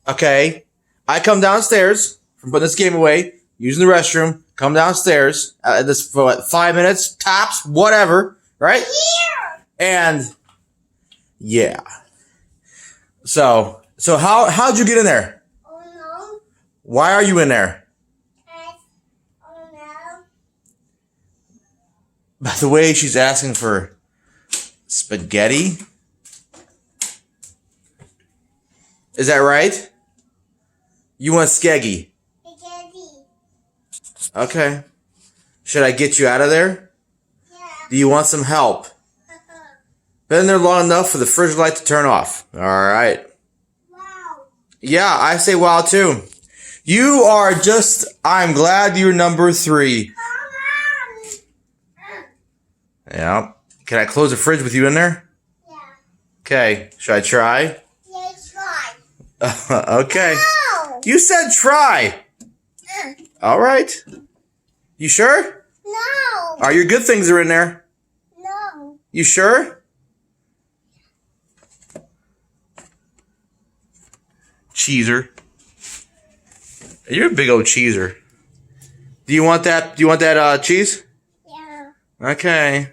Okay. I come downstairs from putting this game away, using the restroom, come downstairs, this for what, 5 minutes, tops, whatever, right? Here. And, yeah. So how'd you get in there? Oh no. Why are you in there? Oh no. By the way, she's asking for spaghetti. Is that right? You want skeggy? Spaghetti. Okay. Should I get you out of there? Yeah. Do you want some help? Been there long enough for the fridge light to turn off. All right. Wow. Yeah, I say wow too. You are just, I'm glad you're number 3. Come on. Yeah. Can I close the fridge with you in there? Yeah. Okay. Should I try? Yeah, try. Okay. No. You said try. All right. You sure? No. Are your good things are in there? No. You sure? Cheeser. You're a big old cheeser. Do you want that? Do you want that cheese? Yeah. Okay.